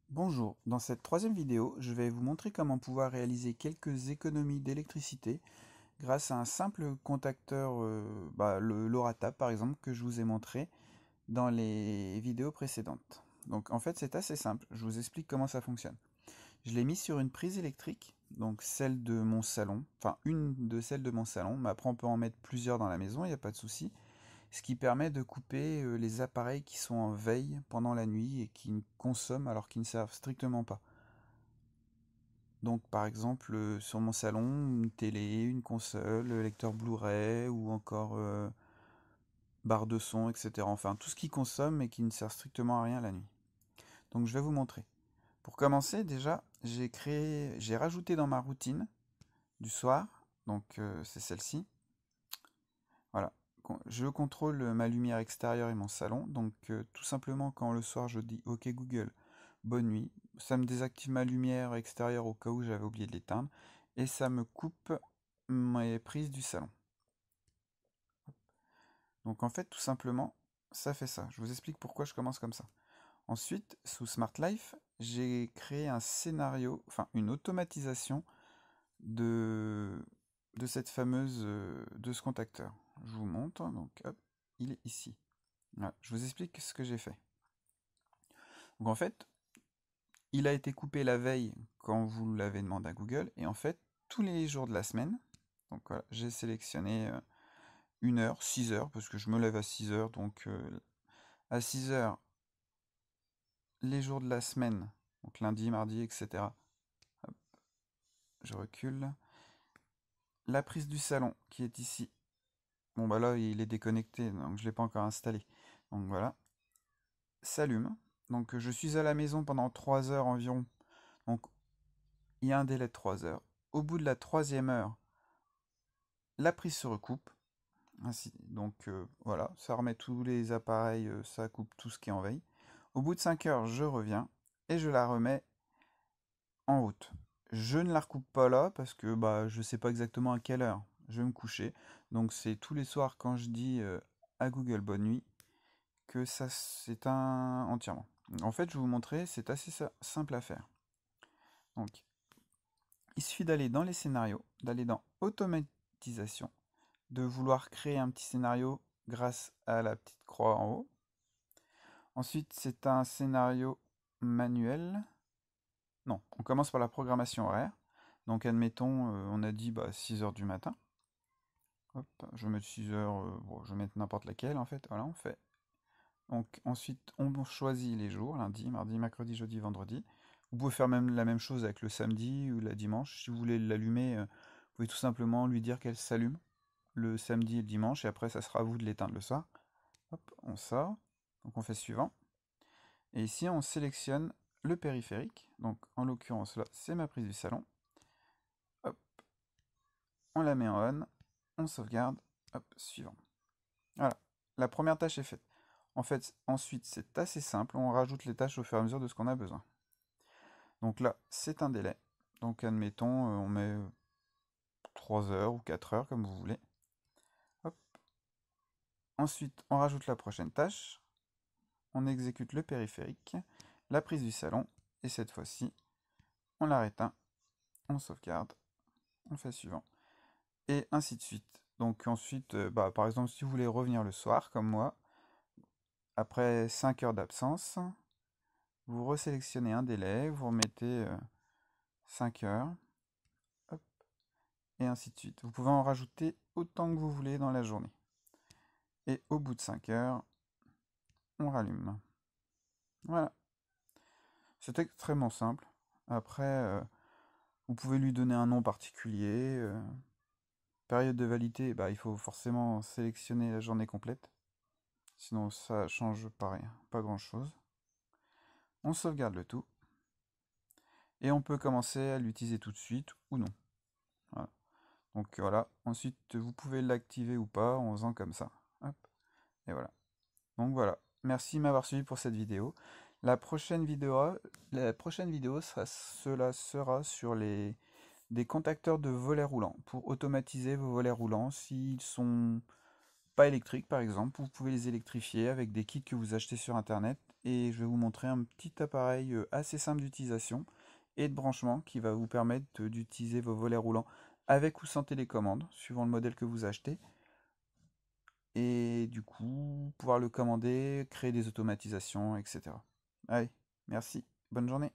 Bonjour, dans cette troisième vidéo, je vais vous montrer comment pouvoir réaliser quelques économies d'électricité grâce à un simple contacteur, le LoRaTAP par exemple, que je vous ai montré dans les vidéos précédentes. Donc en fait c'est assez simple, je vous explique comment ça fonctionne. Je l'ai mis sur une prise électrique, donc celle de mon salon, enfin une de celles de mon salon, mais après on peut en mettre plusieurs dans la maison, il n'y a pas de souci. Ce qui permet de couper les appareils qui sont en veille pendant la nuit et qui consomment alors qu'ils ne servent strictement pas. Donc par exemple sur mon salon, une télé, une console, lecteur Blu-ray ou encore barre de son, etc. Enfin tout ce qui consomme et qui ne sert strictement à rien la nuit. Donc je vais vous montrer. Pour commencer déjà, j'ai rajouté dans ma routine du soir, donc c'est celle-ci. Voilà. Je contrôle ma lumière extérieure et mon salon, donc tout simplement quand le soir je dis OK Google, bonne nuit, ça me désactive ma lumière extérieure au cas où j'avais oublié de l'éteindre, et ça me coupe mes prises du salon. Donc en fait tout simplement ça fait ça. Je vous explique pourquoi je commence comme ça. Ensuite, sous Smart Life, j'ai créé un scénario, enfin une automatisation de, de cette fameuse de ce contacteur. Je vous montre, donc hop, il est ici. Voilà, je vous explique ce que j'ai fait. Donc en fait, il a été coupé la veille quand vous l'avez demandé à Google, et en fait, tous les jours de la semaine, donc voilà, j'ai sélectionné 1 heure, 6 heures, parce que je me lève à 6 heures, donc à 6 heures, les jours de la semaine, donc lundi, mardi, etc. Hop, je recule. La prise du salon qui est ici. Bon bah là il est déconnecté, donc je ne l'ai pas encore installé. Donc voilà, s'allume. Donc je suis à la maison pendant 3 heures environ. Donc il y a un délai de 3 heures. Au bout de la troisième heure, la prise se recoupe. Ainsi, donc voilà, ça remet tous les appareils, ça coupe tout ce qui est en veille. Au bout de 5 heures, je reviens et je la remets en route. Je ne la recoupe pas là parce que bah, je ne sais pas exactement à quelle heure je vais me coucher. Donc c'est tous les soirs quand je dis à Google bonne nuit que ça s'éteint entièrement. En fait, je vais vous montrer, c'est assez simple à faire. Donc, il suffit d'aller dans les scénarios, d'aller dans automatisation, de vouloir créer un petit scénario grâce à la petite croix en haut. Ensuite, c'est un scénario manuel. Non, on commence par la programmation horaire. Donc, admettons, on a dit 6 heures du matin. Hop, je vais mettre 6 heures, bon, je vais mettre n'importe laquelle en fait. Voilà, on fait. Donc, ensuite, on choisit les jours, lundi, mardi, mercredi, jeudi, vendredi. Vous pouvez faire même la même chose avec le samedi ou la dimanche. Si vous voulez l'allumer, vous pouvez tout simplement lui dire qu'elle s'allume le samedi et le dimanche, et après, ça sera à vous de l'éteindre le soir. Hop, on sort. Donc, on fait suivant. Et ici, on sélectionne le périphérique. Donc, en l'occurrence, là, c'est ma prise du salon. Hop, on la met en on. On sauvegarde. Hop, suivant. Voilà, la première tâche est faite. En fait, ensuite, c'est assez simple. On rajoute les tâches au fur et à mesure de ce qu'on a besoin. Donc là, c'est un délai. Donc, admettons, on met 3 heures ou 4 heures, comme vous voulez. Hop. Ensuite, on rajoute la prochaine tâche. On exécute le périphérique, la prise du salon, et cette fois-ci, on la réteint, on sauvegarde, on fait suivant, et ainsi de suite. Donc ensuite, par exemple, si vous voulez revenir le soir, comme moi, après 5 heures d'absence, vous resélectionnez un délai, vous remettez 5 heures, hop, et ainsi de suite. Vous pouvez en rajouter autant que vous voulez dans la journée. Et au bout de 5 heures, on rallume. Voilà. C'est extrêmement simple. Après, vous pouvez lui donner un nom particulier. Période de validité, il faut forcément sélectionner la journée complète. Sinon, ça change pas rien, pas grand-chose. On sauvegarde le tout. Et on peut commencer à l'utiliser tout de suite ou non. Voilà. Donc voilà. Ensuite, vous pouvez l'activer ou pas en faisant comme ça. Hop. Et voilà. Donc voilà. Merci de m'avoir suivi pour cette vidéo. La prochaine vidéo sera sur des contacteurs de volets roulants pour automatiser vos volets roulants. S'ils sont pas électriques par exemple, vous pouvez les électrifier avec des kits que vous achetez sur internet et je vais vous montrer un petit appareil assez simple d'utilisation et de branchement qui va vous permettre d'utiliser vos volets roulants avec ou sans télécommande, suivant le modèle que vous achetez. Et du coup, pouvoir le commander, créer des automatisations, etc. Allez, merci, bonne journée.